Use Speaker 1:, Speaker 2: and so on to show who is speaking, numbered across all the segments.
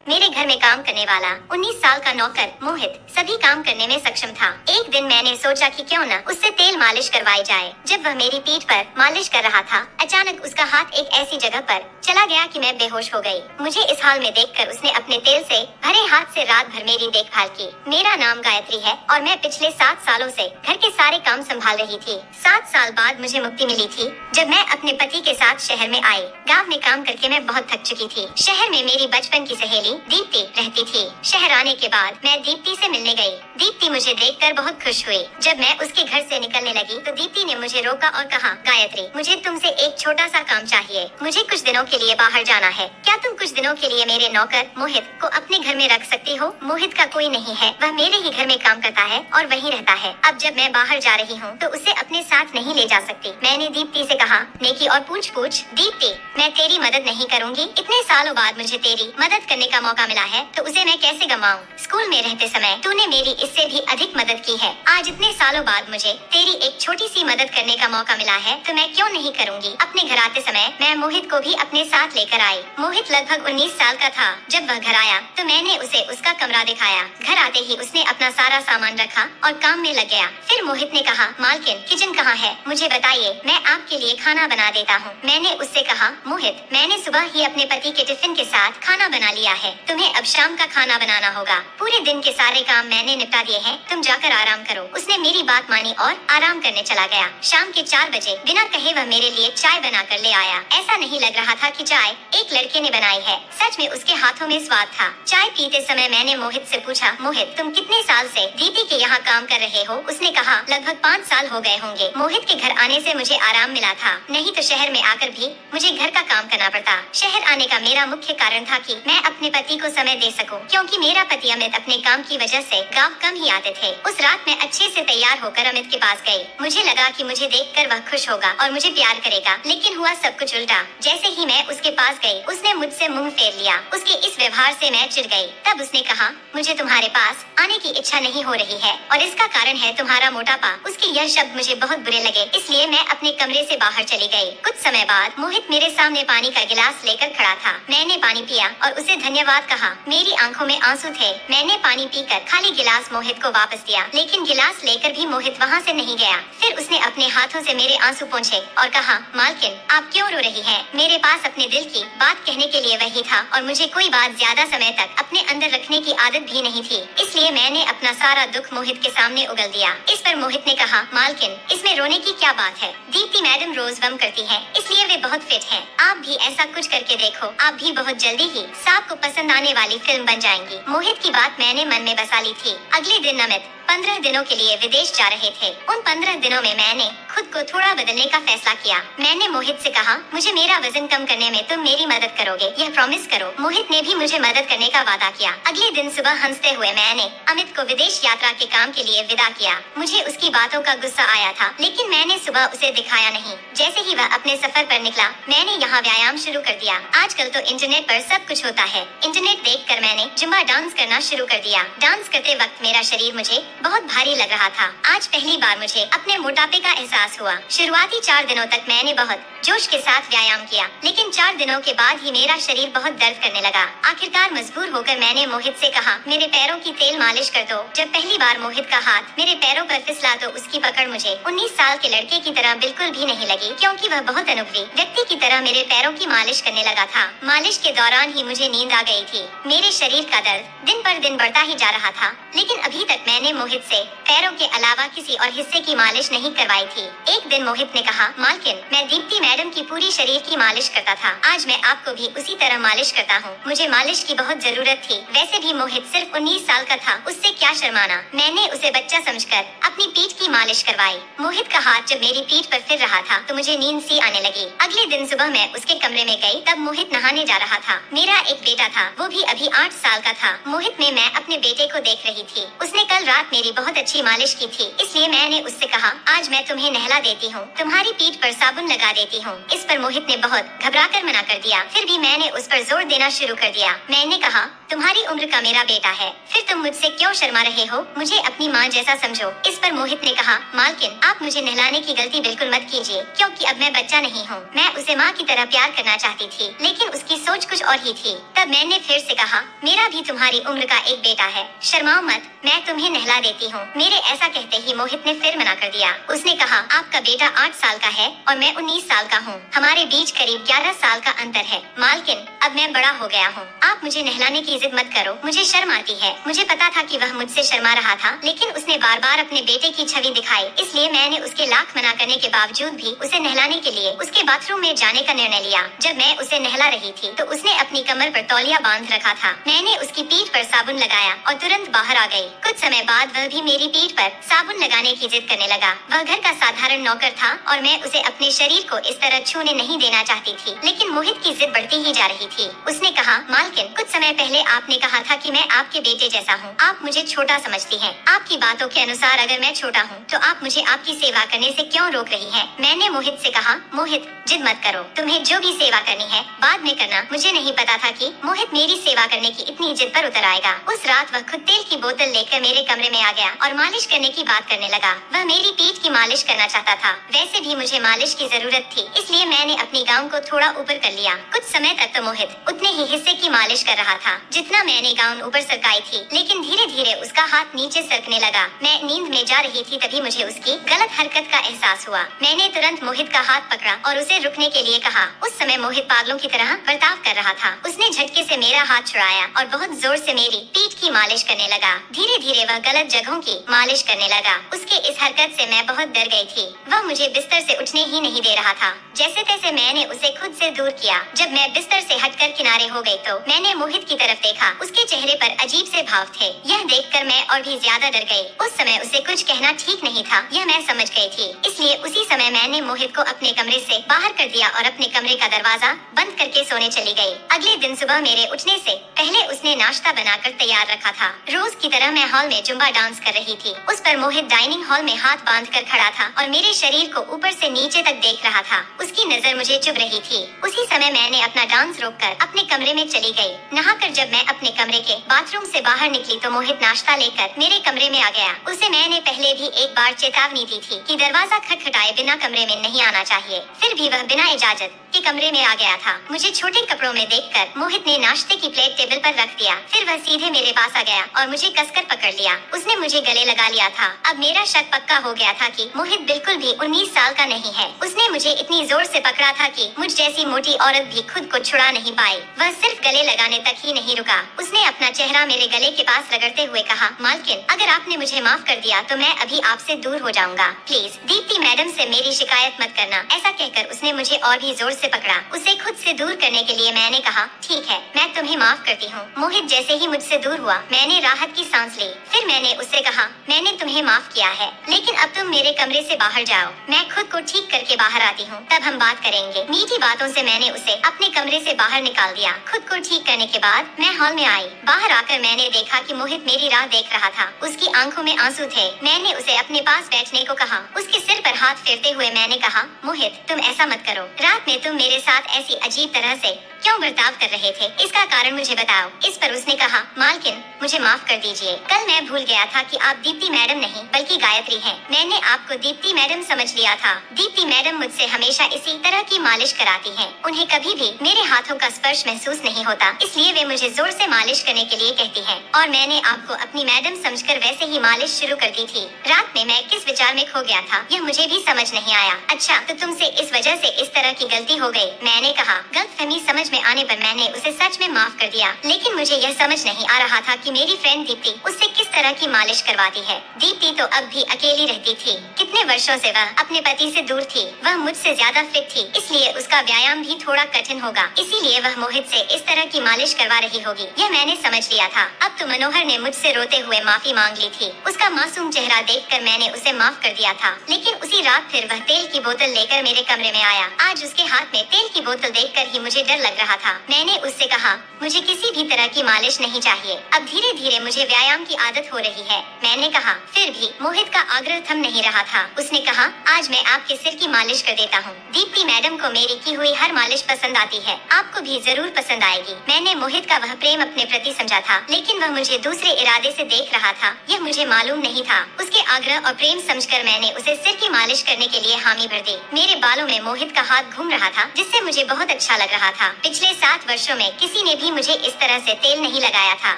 Speaker 1: मेरे घर में काम करने वाला 19 साल का नौकर मोहित सभी काम करने में सक्षम था। एक दिन मैंने सोचा कि क्यों न उससे तेल मालिश करवाई जाए। जब वह मेरी पीठ पर मालिश कर रहा था, अचानक उसका हाथ एक ऐसी जगह पर चला गया कि मैं बेहोश हो गई। मुझे इस हाल में देखकर उसने अपने तेल से भरे हाथ से रात भर मेरी देखभाल की। मेरा नाम गायत्री है और मैं पिछले 7 सालों से घर के सारे काम संभाल रही थी। 7 साल बाद मुझे मुक्ति मिली थी जब मैं अपने पति के साथ शहर में आई। गांव में काम करके मैं बहुत थक चुकी थी। शहर में मेरी बचपन की सहेली दीप्ति रहती थी। शहर आने के बाद मैं दीप्ति से मिलने गई। दीप्ति मुझे देखकर बहुत खुश हुई। जब मैं उसके घर से निकलने लगी तो दीप्ति ने मुझे रोका और कहा, गायत्री, मुझे तुमसे एक छोटा सा काम चाहिए। मुझे कुछ दिनों के लिए बाहर जाना है। क्या तुम कुछ दिनों के लिए मेरे नौकर मोहित को अपने घर में रख सकती हो? मोहित का कोई नहीं है, वह मेरे ही घर में काम करता है और वहीं रहता है। अब जब मैं बाहर जा रही हूँ तो उसे अपने साथ नहीं ले जा सकती। मैंने दीप्ति से कहा, नेकी और पूछ पूछ। दीप्ति, मैं तेरी मदद नहीं करूँगी। इतने सालों बाद मुझे तेरी मदद करने का मौका मिला है तो उसे मैं कैसे गंवाऊं? स्कूल में रहते समय तूने मेरी इससे भी अधिक मदद की है। आज इतने सालों बाद मुझे तेरी एक छोटी सी मदद करने का मौका मिला है तो मैं क्यों नहीं करूंगी? अपने घर आते समय मैं मोहित को भी अपने साथ लेकर आई। मोहित लगभग 19 साल का था। जब वह घर आया तो मैंने उसे उसका कमरा दिखाया। घर आते ही उसने अपना सारा सामान रखा और काम में लग गया। फिर मोहित ने कहा, मालकिन, किचन कहाँ है? मुझे बताइए, मैं आपके लिए खाना बना देता हूँ। मैंने उससे कहा, मोहित, मैंने सुबह ही अपने पति के टिफिन के साथ खाना बना लिया है। तुम्हें अब शाम का खाना बनाना होगा। पूरे दिन के सारे काम मैंने निपटा दिए हैं, तुम जाकर आराम करो। उसने मेरी बात मानी और आराम करने चला गया। शाम के 4 बजे बिना कहे वह मेरे लिए चाय बना कर ले आया। ऐसा नहीं लग रहा था कि चाय एक लड़के ने बनाई है। सच में उसके हाथों में स्वाद था। चाय पीते समय मैंने मोहित से पूछा, मोहित, तुम कितने साल से दीदी के यहाँ काम कर रहे हो? उसने कहा, लगभग 5 साल हो गए होंगे। मोहित के घर आने से मुझे आराम मिला था, नहीं तो शहर में आकर भी मुझे घर का काम करना पड़ता। शहर आने का मेरा मुख्य कारण था कि मैं अपने पति को समय दे सकूं, क्योंकि मेरा पति अमित अपने काम की वजह से गांव कम ही आते थे। उस रात मैं अच्छे से तैयार होकर अमित के पास गई। मुझे लगा कि मुझे देखकर वह खुश होगा और मुझे प्यार करेगा, लेकिन हुआ सब कुछ उल्टा। जैसे ही मैं उसके पास गई, उसने मुझसे मुंह फेर लिया। उसके इस व्यवहार से मैं चिढ़ गई। तब उसने कहा, मुझे तुम्हारे पास आने की इच्छा नहीं हो रही है और इसका कारण है तुम्हारा मोटापा। उसके यह शब्द मुझे बहुत बुरे लगे, इसलिए मैं अपने कमरे से बाहर चली गई। कुछ समय बाद मोहित मेरे सामने पानी का गिलास लेकर खड़ा था। मैंने पानी पिया और उसे धन्यवाद कहा। मेरी आंखों में आंसू थे। मैंने पानी पीकर खाली गिलास मोहित को वापस दिया, लेकिन गिलास लेकर भी मोहित वहाँ से नहीं गया। फिर उसने अपने हाथों से मेरे आंसू पोंछे और कहा, मालकिन, आप क्यों रो रही हैं? मेरे पास अपने दिल की बात कहने के लिए वही था और मुझे कोई बात ज्यादा समय तक अपने अंदर रखने की आदत भी नहीं थी, इसलिए मैंने अपना सारा दुख मोहित के सामने उगल दिया। इस पर मोहित ने कहा, मालकिन, इसमें रोने की क्या बात है? दीप्ति मैडम रोज वम करती है, इसलिए वे बहुत फिट हैं। आप भी ऐसा कुछ करके देखो, आप भी बहुत जल्दी ही सबको पसंद आने वाली फिल्म बन जाएंगी। मोहित की बात मैंने मन में बसा ली थी। अगले दिन अमित 15 दिनों के लिए विदेश जा रहे थे। उन 15 दिनों में मैंने खुद को थोड़ा बदलने का फैसला किया। मैंने मोहित से कहा, मुझे मेरा वजन कम करने में तुम मेरी मदद करोगे, यह प्रॉमिस करो। मोहित ने भी मुझे मदद करने का वादा किया। अगले दिन सुबह हंसते हुए मैंने अमित को विदेश यात्रा के काम के लिए विदा किया। मुझे उसकी बातों का गुस्सा आया था, लेकिन मैंने सुबह उसे दिखाया नहीं। जैसे ही वह अपने सफर पर निकला, मैंने यहाँ व्यायाम शुरू कर दिया। आजकल तो इंटरनेट पर सब कुछ होता है। इंटरनेट देखकर मैंने जुम्बा डांस करना शुरू कर दिया। डांस करते वक्त मेरा शरीर मुझे बहुत भारी लग रहा था। आज पहली बार मुझे अपने मोटापे का एहसास हुआ। शुरुआती 4 दिनों तक मैंने बहुत जोश के साथ व्यायाम किया, लेकिन 4 दिनों के बाद ही मेरा शरीर बहुत दर्द करने लगा। आखिरकार मजबूर होकर मैंने मोहित से कहा, मेरे पैरों की तेल मालिश कर दो। जब पहली बार मोहित का हाथ मेरे पैरों पर फिसला तो उसकी पकड़ मुझे 19 साल के लड़के की तरह बिल्कुल भी नहीं लगी, क्योंकि वह बहुत अनुभवी व्यक्ति की तरह मेरे पैरों की मालिश करने लगा था। मालिश के दौरान ही मुझे नींद आ गई थी। मेरे शरीर का दर्द दिन पर दिन बढ़ता ही जा रहा था, लेकिन अभी तक मैंने मोहित से पैरों के अलावा किसी और हिस्से की मालिश नहीं करवाई थी। एक दिन मोहित ने कहा, मालकिन, मैं दीप्ति मैडम की पूरी शरीर की मालिश करता था, आज मैं आपको भी उसी तरह मालिश करता हूँ। मुझे मालिश की बहुत जरूरत थी। वैसे भी मोहित सिर्फ 19 साल का था, उससे क्या शर्माना। मैंने उसे बच्चा समझकर अपनी पीठ की मालिश करवाई। मोहित का हाथ जब मेरी पीठ पर फिर रहा था तो मुझे नींद सी आने लगी। अगले दिन सुबह मैं उसके कमरे में गई, तब मोहित नहाने जा रहा था। मेरा एक बेटा था, वो भी अभी 8 साल का था। मोहित में मैं अपने बेटे को देख रही थी। उसने कल रात मेरी बहुत अच्छी मालिश की थी, इसलिए मैंने उससे कहा, आज मैं तुम्हें नहला देती हूँ, तुम्हारी पीठ पर साबुन लगा देती हूँ। इस पर मोहित ने बहुत घबराकर मना कर दिया। फिर भी मैंने उस पर जोर देना शुरू कर दिया। मैंने कहा, तुम्हारी उम्र का मेरा बेटा है, फिर तुम मुझसे क्यों शर्मा रहे हो? मुझे अपनी माँ जैसा समझो। इस पर मोहित ने कहा, मालकिन आप मुझे नहलाने की गलती बिल्कुल मत कीजिए, क्योंकि अब मैं बच्चा नहीं हूँ। मैं उसे माँ की तरह प्यार करना चाहती थी, लेकिन उसकी सोच कुछ और ही थी। तब मैंने फिर से कहा, मेरा भी तुम्हारी उम्र का एक बेटा है, शर्माओ मत, मैं तुम्हें नहला देती हूँ। मेरे ऐसा कहते ही मोहित ने फिर मना कर दिया। उसने कहा, आपका बेटा 8 साल का है और मैं 19 साल का हूँ, हमारे बीच करीब 11 साल का अंतर है। मालकिन अब मैं बड़ा हो गया हूँ, आप मुझे नहलाने की जिद मत करो, मुझे शर्म आती है। मुझे पता था कि वह मुझसे शर्मा रहा था, लेकिन उसने बार बार अपने बेटे की छवि दिखाई, इसलिए मैंने उसके लाख मना करने के बावजूद भी उसे नहलाने के लिए उसके बाथरूम में जाने का निर्णय लिया। जब मैं उसे नहला रही थी तो उसने अपनी कमर पर तौलिया बांध रखा था। मैंने उसकी पीठ पर साबुन लगाया और तुरंत बाहर आ गई। कुछ समय बाद वह भी मेरी पीठ पर साबुन लगाने की जिद करने लगा। वह घर का साधारण नौकर था और मैं उसे अपने शरीर को इस तरह छूने नहीं देना चाहती थी, लेकिन मोहित की जिद बढ़ती ही जा रही थी। उसने कहा, मालकिन कुछ समय पहले आपने कहा था कि मैं आपके बेटे जैसा हूँ, आप मुझे छोटा समझती हैं। आपकी बातों के अनुसार अगर मैं छोटा हूँ तो आप मुझे आपकी सेवा करने से क्यों रोक रही हैं? मैंने मोहित से कहा, मोहित जिद मत करो, तुम्हें जो भी सेवा करनी है बाद में करना। मुझे नहीं पता था कि मोहित मेरी सेवा करने की इतनी जिद पर उतर आएगा। उस रात वह खुद तेल की बोतल लेकर मेरे कमरे में आ गया और मालिश करने की बात करने लगा। वह मेरी पीठ की मालिश करना चाहता था। वैसे भी मुझे मालिश की जरूरत थी, इसलिए मैंने अपनी गाउन को थोड़ा ऊपर कर लिया। कुछ समय तक तो मोहित उतने ही हिस्से की मालिश कर रहा था जितना मैंने गाउन ऊपर सरकाई थी, लेकिन धीरे धीरे उसका हाथ नीचे सरकने लगा। मैं नींद में जा रही थी, तभी मुझे उसकी गलत हरकत का एहसास हुआ। मैंने तुरंत मोहित का हाथ पकड़ा और उसे रुकने के लिए कहा। उस समय मोहित पागलों की तरह बर्ताव कर रहा था। उसने झटके से मेरा हाथ छुड़ाया और बहुत जोर से मेरी पीठ की मालिश करने लगा। धीरे धीरे वह गलत जगहों की मालिश करने लगा। उसके इस हरकत से मैं बहुत डर गई थी। वह मुझे बिस्तर से उठने ही नहीं दे रहा था। जैसे तैसे मैंने उसे खुद से दूर किया। जब मैं बिस्तर से हटकर किनारे हो गई तो मैंने मोहित की तरफ देखा। उसके चेहरे पर अजीब से भाव थे। यह देखकर मैं और भी ज्यादा डर गई। उस समय उसे कुछ कहना ठीक नहीं था, यह मैं समझ गई थी। इसलिए उसी समय मैंने मोहित को अपने कमरे से बाहर कर दिया और अपने कमरे का दरवाजा बंद करके सोने चली गई। अगले दिन सुबह मेरे उठने से पहले उसने नाश्ता बनाकर तैयार रखा था। रोज की तरह मैं हॉल में जुम्बा डांस कर रही थी। उस पर मोहित डाइनिंग हॉल में हाथ बांध कर खड़ा था और मेरे शरीर को ऊपर से नीचे तक देख रहा था। उसकी नजर मुझे चुभ रही थी। उसी समय मैंने अपना डांस रोककर अपने कमरे में चली गई। नहाकर जब मैं अपने कमरे के बाथरूम से बाहर निकली तो मोहित नाश्ता लेकर मेरे कमरे में आ गया। उसे मैंने पहले भी एक बार चेतावनी दी थी कि दरवाजा खटखटाए बिना कमरे में नहीं आना चाहिए, फिर भी वह बिना इजाजत के कमरे में आ गया था। मुझे छोटे कपड़ों में देखकर मोहित ने नाश्ते की प्लेट टेबल पर रख दिया। फिर वह सीधे मेरे पास आ गया और मुझे कसकर पकड़ लिया। उसने मुझे गले लगा लिया था। अब मेरा शक पक्का हो गया था कि मोहित बिल्कुल भी 19 साल का नहीं है। उसने मुझे इतनी जोर से पकड़ा था कि मुझ जैसी मोटी औरत भी खुद को छुड़ा नहीं पाई। वह सिर्फ गले लगाने तक ही नहीं रुका, उसने अपना चेहरा मेरे गले के पास रगड़ते हुए कहा, मालकिन अगर आपने मुझे माफ कर दिया तो मैं अभी आपसे दूर हो जाऊंगा। प्लीज दीप्ति मैडम से मेरी शिकायत मत करना। ऐसा कहकर उसने मुझे और भी जोर से पकड़ा। उसे खुद से दूर करने के लिए मैंने कहा, ठीक है मैं तुम्हें माफ करती हूँ। मोहित जैसे ही मुझसे दूर हुआ मैंने राहत की सांस ली। फिर मैंने उससे कहा, मैंने तुम्हें माफ किया है, लेकिन अब तुम मेरे कमरे से बाहर जाओ, मैं खुद को ठीक करके बाहर आती हूँ, तब हम बात करेंगे। मीठी बातों से मैंने उसे अपने कमरे से बाहर निकाल दिया। खुद को ठीक करने के बाद मैं हॉल में आई। बाहर आकर मैंने देखा कि मोहित मेरी राह देख रहा था। उसकी आंखों में आंसू थे। मैंने उसे अपने पास बैठने को कहा। उसके सिर पर हाथ फेरते हुए मैंने कहा, मोहित तुम ऐसा मत करो। रात में तुम मेरे साथ ऐसी अजीब तरह से क्यों बर्ताव कर रहे थे, इसका कारण मुझे बताओ। इस पर उसने कहा, मालकिन मुझे माफ कर दीजिए, कल मैं भूल गया था कि आप दीप्ति मैडम नहीं बल्कि गायत्री हैं। मैंने आपको दीप्ति मैडम समझ लिया था। दीप्ति मैडम मुझसे हमेशा इसी तरह की मालिश कराती हैं। उन्हें कभी भी मेरे हाथों का स्पर्श महसूस नहीं होता, इसलिए वे मुझे जोर से मालिश करने के लिए कहती हैं। और मैंने आपको अपनी मैडम समझकर वैसे ही मालिश शुरू कर दी थी। रात में मैं किस विचार में खो गया था यह मुझे भी समझ नहीं आया। अच्छा तो तुमसे इस वजह से इस तरह की गलती हो गई। मैंने कहा। गलतफहमी समझ में आने पर मैंने उसे सच में माफ कर दिया, लेकिन मुझे यह समझ नहीं आ रहा था कि मेरी फ्रेंड दीप्ति उससे किस तरह की मालिश करवाती है। दीप्ति तो अब भी अकेली रहती थी। कितने वर्षों से वह अपने पति से दूर थी। वह मुझसे ज्यादा फिट थी, इसलिए उसका व्यायाम भी थोड़ा कठिन होगा, इसीलिए वह मोहित से इस तरह की मालिश करवा रही होगी। यह मैंने समझ लिया था। अब तो मनोहर ने मुझसे रोते हुए माफी मांग ली थी। उसका मासूम चेहरा देखकर मैंने उसे माफ कर दिया था, लेकिन उसी रात फिर वह तेल की बोतल लेकर मेरे कमरे में आया। आज उसके हाथ में तेल की बोतल देखकर ही मुझे डर लग रहा था। मैंने उससे कहा, मुझे किसी भी तरह की मालिश नहीं चाहिए, अब धीरे धीरे मुझे व्यायाम की आदत हो रही है। मैंने कहा। फिर भी मोहित का आग्रह थम नहीं रहा था। उसने कहा, आज मैं आपके सिर की मालिश कर देता हूँ। दीप्ति मैडम को मेरी की हुई हर मालिश पसंद आती है, आपको भी जरूर पसंद आएगी। मैंने मोहित का वह प्रेम अपने प्रति समझा था, लेकिन वह मुझे दूसरे इरादे से देख रहा था, यह मुझे मालूम नहीं था। उसके आग्रह और प्रेम समझकर मैंने उसे सिर की मालिश करने के लिए हामी भर दी। मेरे बालों में मोहित का हाथ घूम रहा था, जिससे मुझे बहुत अच्छा लग रहा था। पिछले 7 वर्षों में किसी ने भी मुझे इस तरह से तेल नहीं लगाया था।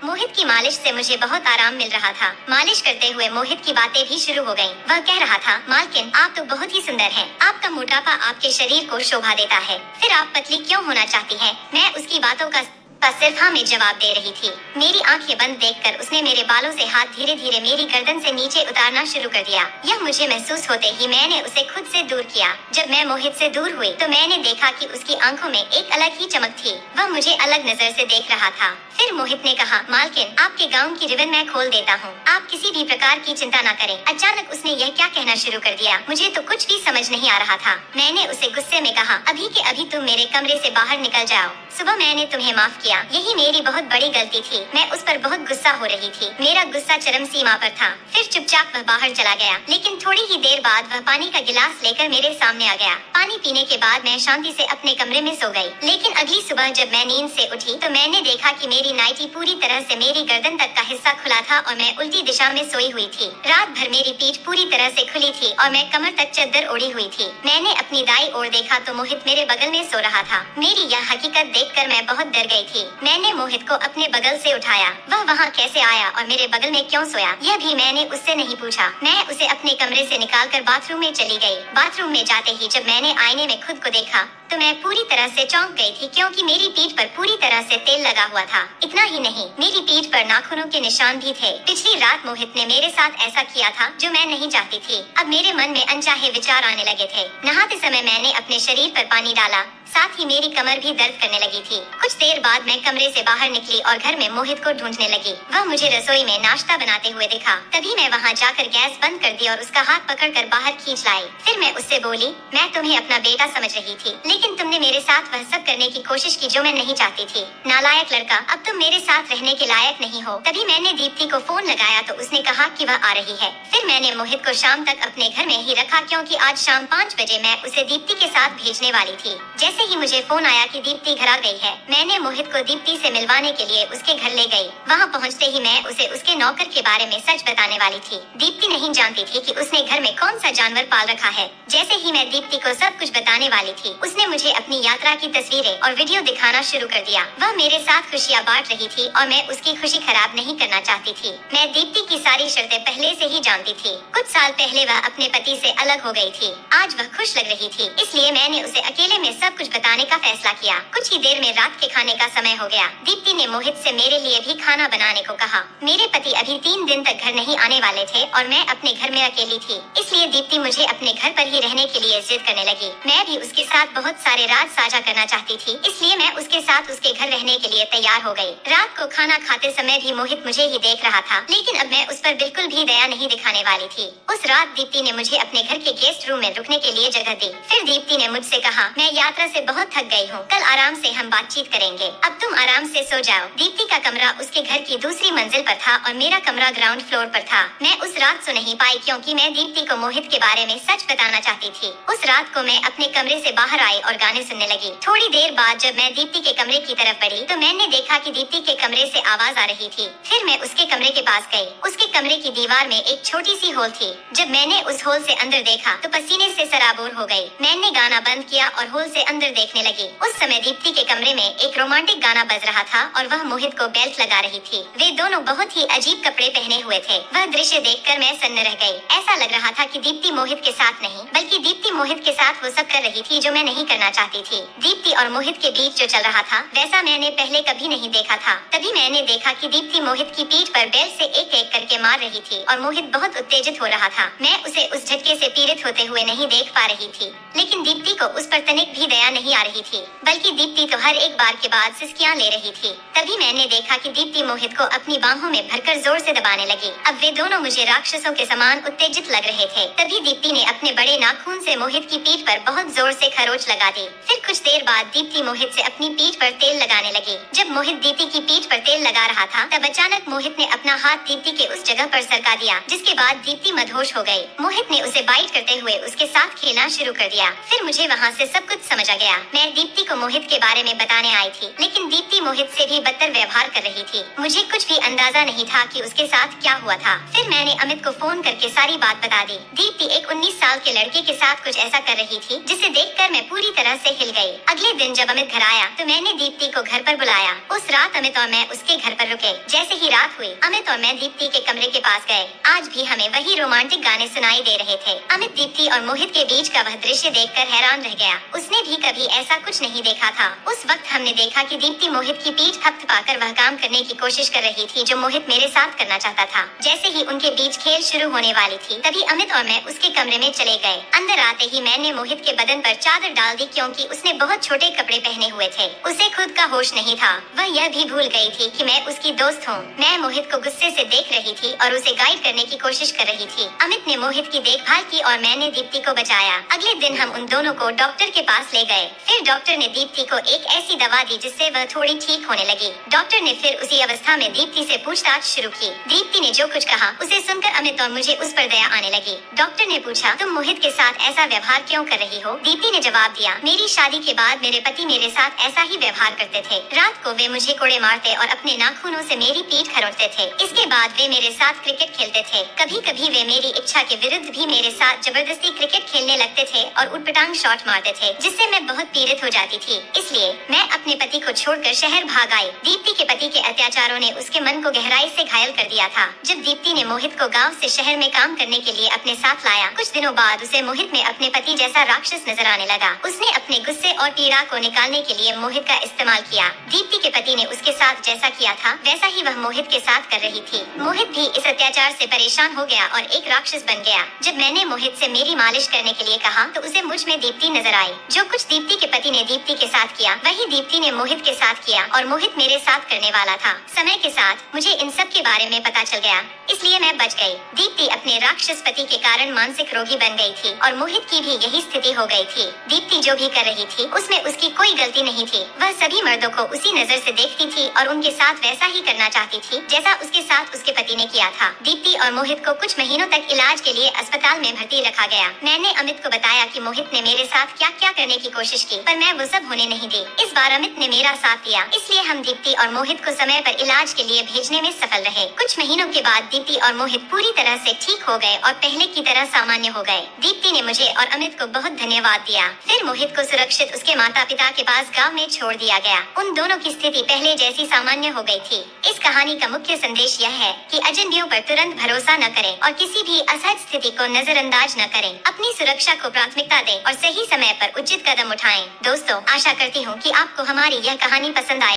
Speaker 1: मोहित की मालिश से मुझे बहुत आराम मिल रहा था। मालिश करते हुए मोहित की बातें भी शुरू हो गयी। वह कह रहा था, मालकिन आप तो बहुत ही सुंदर हैं। आपका मोटापा आपके शरीर को शोभा देता है, फिर आप पतली क्यों होना चाहती हैं? मैं उसकी बातों का सिर्फ हाँ में जवाब दे रही थी। मेरी आंखें बंद देखकर उसने मेरे बालों से हाथ धीरे धीरे मेरी गर्दन से नीचे उतारना शुरू कर दिया। यह मुझे महसूस होते ही मैंने उसे खुद से दूर किया। जब मैं मोहित से दूर हुई तो मैंने देखा कि उसकी आंखों में एक अलग ही चमक थी। वह मुझे अलग नजर से देख रहा था। फिर मोहित ने कहा, मालकिन आपके गाउन की रिबन मैं खोल देता हूँ, आप किसी भी प्रकार की चिंता न करें। अचानक उसने यह क्या कहना शुरू कर दिया, मुझे तो कुछ भी समझ नहीं आ रहा था। मैंने उसे गुस्से में कहा, अभी के अभी तुम मेरे कमरे से बाहर निकल जाओ। सुबह मैंने तुम्हें माफ किया, यही मेरी बहुत बड़ी गलती थी। मैं उस पर बहुत गुस्सा हो रही थी, मेरा गुस्सा चरम सीमा पर था। फिर चुपचाप वह बाहर चला गया, लेकिन थोड़ी ही देर बाद वह पानी का गिलास लेकर मेरे सामने आ गया। पानी पीने के बाद मैं शांति से अपने कमरे में सो गई। लेकिन अगली सुबह जब मैं नींद से उठी तो मैंने देखा कि मेरी नाइटी पूरी तरह से मेरी गर्दन तक का हिस्सा खुला था और मैं उल्टी दिशा में सोई हुई थी। रात भर मेरी पीठ पूरी तरह से खुली थी और मैं कमर तक चद्दर ओढ़ी हुई थी। मैंने अपनी दाई ओर देखा तो मोहित मेरे बगल में सो रहा था। मेरी यह हकीकत देखकर मैं बहुत डर गई थी। मैंने मोहित को अपने बगल से उठाया। वह वहाँ कैसे आया और मेरे बगल में क्यों सोया, यह भी मैंने उससे नहीं पूछा। मैं उसे अपने कमरे से निकालकर बाथरूम में चली गई। बाथरूम में जाते ही जब मैंने आईने में खुद को देखा तो मैं पूरी तरह से चौंक गई थी, क्योंकि मेरी पीठ पर पूरी तरह से तेल लगा हुआ था। इतना ही नहीं, मेरी पीठ पर नाखूनों के निशान भी थे। पिछली रात मोहित ने मेरे साथ ऐसा किया था जो मैं नहीं चाहती थी। अब मेरे मन में अनचाहे विचार आने लगे थे। नहाते समय मैंने अपने शरीर पर पानी डाला, साथ ही मेरी कमर भी दर्द करने लगी थी। कुछ देर बाद मैं कमरे से बाहर निकली और घर में मोहित को ढूंढने लगी। वह मुझे रसोई में नाश्ता बनाते हुए दिखा। तभी मैं वहाँ जाकर गैस बंद कर दी और उसका हाथ पकड़कर बाहर खींच लाई। फिर मैं उससे बोली, मैं तुम्हें अपना बेटा समझ रही थी, लेकिन तुमने मेरे साथ वह सब करने की कोशिश की जो मैं नहीं चाहती थी। नालायक लड़का, अब तुम मेरे साथ रहने के लायक नहीं हो। तभी मैंने दीप्ति को फोन लगाया तो उसने कहा कि वह आ रही है। फिर मैंने मोहित को शाम तक अपने घर में ही रखा, क्योंकि आज शाम 5 बजे मैं उसे दीप्ति के साथ भेजने वाली थी। जैसे ही मुझे फोन आया कि दीप्ति घर आ गई है, मैंने मोहित को दीप्ति से मिलवाने के लिए उसके घर ले गई। वहाँ पहुँचते ही मैं उसे उसके नौकर के बारे में सच बताने वाली थी। दीप्ति नहीं जानती थी कि उसने घर में कौन सा जानवर पाल रखा है। जैसे ही मैं दीप्ति को सब कुछ बताने वाली थी, उसने मुझे अपनी यात्रा की तस्वीरें और वीडियो दिखाना शुरू कर दिया। वह मेरे साथ खुशियाँ बांट रही थी और मैं उसकी खुशी खराब नहीं करना चाहती थी। मैं दीप्ति की सारी शर्तें पहले से ही जानती थी। कुछ साल पहले वह अपने पति से अलग हो गई थी। आज वह खुश लग रही थी, इसलिए मैंने उसे अकेले में सब कुछ बताने का फैसला किया। कुछ ही देर में रात के खाने का समय हो गया। दीप्ति ने मोहित से मेरे लिए भी खाना बनाने को कहा। मेरे पति अभी 3 दिन तक घर नहीं आने वाले थे और मैं अपने घर में अकेली थी, इसलिए दीप्ति मुझे अपने घर पर ही रहने के लिए जिद करने लगी। मैं भी उसके साथ बहुत सारे राज साझा करना चाहती थी, इसलिए मैं उसके साथ उसके घर रहने के लिए तैयार हो गई। रात को खाना खाते समय भी मोहित मुझे ही देख रहा था, लेकिन अब मैं उस पर बिल्कुल भी दया नहीं दिखाने वाली थी। उस रात दीप्ति ने मुझे अपने घर के गेस्ट रूम में रुकने के लिए जगह दी। फिर दीप्ति ने मुझसे कहा, मैं यात्रा से बहुत थक गई हूँ, कल आराम से हम बातचीत करेंगे, अब तुम आराम से सो जाओ। दीप्ति का कमरा उसके घर की दूसरी मंजिल पर था और मेरा कमरा ग्राउंड फ्लोर पर था। मैं उस रात सो नहीं पाई, क्योंकि मैं दीप्ति को मोहित के बारे में सच बताना चाहती थी। उस रात को मैं अपने कमरे से बाहर आई और गाने सुनने लगी। थोड़ी देर बाद जब मैं दीप्ति के कमरे की तरफ बढ़ी तो मैंने देखा कि दीप्ति के कमरे से आवाज आ रही थी। फिर मैं उसके कमरे के पास गई। उसके कमरे की दीवार में एक छोटी सी होल थी। जब मैंने उस होल से अंदर देखा तो पसीने से सराबोर हो गई। मैंने गाना बंद किया और होल से अंदर देखने लगी। उस समय दीप्ति के कमरे में एक रोमांटिक गाना बज रहा था और वह मोहित को बेल्ट लगा रही थी। वे दोनों बहुत ही अजीब कपड़े पहने हुए थे। वह दृश्य देखकर मैं सन्न रह गई। ऐसा लग रहा था कि दीप्ति मोहित के साथ नहीं, बल्कि दीप्ति मोहित के साथ वो सब कर रही थी जो मैं नहीं करना चाहती थी। दीप्ति और मोहित के बीच जो चल रहा था वैसा मैंने पहले कभी नहीं देखा था। तभी मैंने देखा कि दीप्ति मोहित की पीठ पर बेल्ट से एक एक करके मार रही थी और मोहित बहुत उत्तेजित हो रहा था। मैं उसे उस झटके से पीड़ित होते हुए नहीं देख पा रही थी, लेकिन दीप्ति को उस पर तनिक भी दया नहीं नहीं आ रही थी, बल्कि दीप्ति तो हर एक बार के बाद सिसकियां ले रही थी। तभी मैंने देखा कि दीप्ति मोहित को अपनी बाहों में भरकर जोर से दबाने लगी। अब वे दोनों मुझे राक्षसों के समान उत्तेजित लग रहे थे। तभी दीप्ति ने अपने बड़े नाखून से मोहित की पीठ पर बहुत जोर से खरोच लगा दी। फिर कुछ देर बाद दीप्ति मोहित से अपनी पीठ पर तेल लगाने लगी। जब मोहित दीप्ति की पीठ पर तेल लगा रहा था, तब अचानक मोहित ने अपना हाथ दीप्ति के उस जगह पर सरका दिया, जिसके बाद दीप्ति मदहोश हो गई। मोहित ने उसे बाइट करते हुए उसके साथ खेलना शुरू कर दिया। फिर मुझे वहाँ से सब कुछ समझ आ गया। मैं दीप्ति को मोहित के बारे में बताने आई थी, लेकिन दीप्ति मोहित से भी बदतर व्यवहार कर रही थी। मुझे कुछ भी अंदाजा नहीं था कि उसके साथ क्या हुआ था। फिर मैंने अमित को फोन करके सारी बात बता दी। दीप्ति एक 19 साल के लड़के के साथ कुछ ऐसा कर रही थी, जिसे देखकर मैं पूरी तरह से हिल गई। अगले दिन जब अमित घर आया, तो मैंने दीप्ति को घर पर बुलाया। उस रात अमित और मैं उसके घर पर रुके। जैसे ही रात हुई, अमित और मैं दीप्ति के कमरे के पास गए। आज भी हमें वही रोमांटिक गाने सुनाई दे रहे थे। अमित दीप्ति और मोहित के बीच का वह दृश्य देखकर हैरान रह गया। उसने भी कभी ऐसा कुछ नहीं देखा था। उस वक्त हमने देखा कि दीप्ति मोहित की पीठ थपथपाकर वह काम करने की कोशिश कर रही थी जो मोहित मेरे साथ करना चाहता था। जैसे ही उनके बीच खेल शुरू होने वाली थी, तभी अमित और मैं उसके कमरे में चले गए। अंदर आते ही मैंने मोहित के बदन पर चादर डाल दी, क्योंकि उसने बहुत छोटे कपड़े पहने हुए थे। उसे खुद का होश नहीं था। वह यह भी भूल गई थी कि मैं उसकी दोस्त हूँ। मैं मोहित को गुस्से से देख रही थी और उसे गाइड करने की कोशिश कर रही थी। अमित ने मोहित की देखभाल की और मैंने दीप्ति को बचाया। अगले दिन हम उन दोनों को डॉक्टर के पास ले गए। फिर डॉक्टर ने दीप्ति को एक ऐसी दवा दी जिससे वह थोड़ी ठीक होने लगी। डॉक्टर ने फिर उसी अवस्था में दीप्ति से पूछताछ शुरू की। दीप्ति ने जो कुछ कहा, उसे सुनकर अमित और मुझे उस पर दया आने लगी। डॉक्टर ने पूछा, तुम मोहित के साथ ऐसा व्यवहार क्यों कर रही हो? दीप्ति ने जवाब दिया, मेरी शादी के बाद मेरे पति मेरे साथ ऐसा ही व्यवहार करते थे। रात को वे मुझे कोड़े मारते और अपने नाखूनों से मेरी पीठ खरोंचते थे। इसके बाद वे मेरे साथ क्रिकेट खेलते थे। कभी कभी वे मेरी इच्छा के विरुद्ध भी मेरे साथ जबरदस्ती क्रिकेट खेलने लगते थे और उटपटांग शॉट मारते थे, जिससे मैं बहुत पीड़ित हो जाती थी। इसलिए मैं अपने पति को छोड़कर शहर भाग आई। दीप्ति के पति के अत्याचारों ने उसके मन को गहराई से घायल कर दिया था। जब दीप्ति ने मोहित को गाँव से शहर में काम करने के लिए अपने साथ लाया, कुछ दिनों बाद उसे मोहित में अपने पति जैसा राक्षस नजर आने लगा। उसने अपने गुस्से और पीड़ा को निकालने के लिए मोहित का इस्तेमाल किया। दीप्ति के पति ने उसके साथ जैसा किया था, वैसा ही वह मोहित के साथ कर रही थी। मोहित भी इस अत्याचार से परेशान हो गया और एक राक्षस बन गया। जब मैंने मोहित से मेरी मालिश करने के लिए कहा, तो उसे मुझ में दीप्ति नजर आई। जो कुछ दीप्ति के पति ने दीप्ति के साथ किया, वही दीप्ति ने मोहित के साथ किया और मोहित मेरे साथ करने वाला था। समय के साथ मुझे इन सब के बारे में पता चल गया, इसलिए मैं बच गई। दीप्ति अपने राक्षस पति के कारण मानसिक रोगी बन गई थी और मोहित की भी यही स्थिति हो गई थी। दीप्ति जो भी कर रही थी, उसमें उसकी कोई गलती नहीं थी। वह सभी मर्दों को उसी नजर से देखती थी और उनके साथ वैसा ही करना चाहती थी जैसा उसके साथ उसके पति ने किया था। दीप्ति और मोहित को कुछ महीनों तक इलाज के लिए अस्पताल में भर्ती रखा गया। मैंने अमित को बताया कि मोहित ने मेरे साथ क्या क्या करने की कोशिश की, पर मैं वो सब होने नहीं दी। इस बार अमित ने मेरा साथ दिया, इसलिए हम दीप्ति और मोहित को समय पर इलाज के लिए भेजने में सफल रहे। कुछ महीनों के बाद दीप्ति और मोहित पूरी तरह से ठीक हो गए और पहले की तरह सामान्य हो गए। दीप्ति ने मुझे और अमित को बहुत धन्यवाद दिया। फिर मोहित को सुरक्षित उसके माता पिता के पास गाँव में छोड़ दिया गया। उन दोनों की स्थिति पहले जैसी सामान्य हो गई थी। इस कहानी का मुख्य संदेश यह है कि अजनबियों पर तुरंत भरोसा न करें और किसी भी असहज स्थिति को नजरअंदाज न करें। अपनी सुरक्षा को प्राथमिकता दें और सही समय पर उचित कदम उठाएं। दोस्तों, आशा करती हूँ कि आपको हमारी यह कहानी पसंद आए।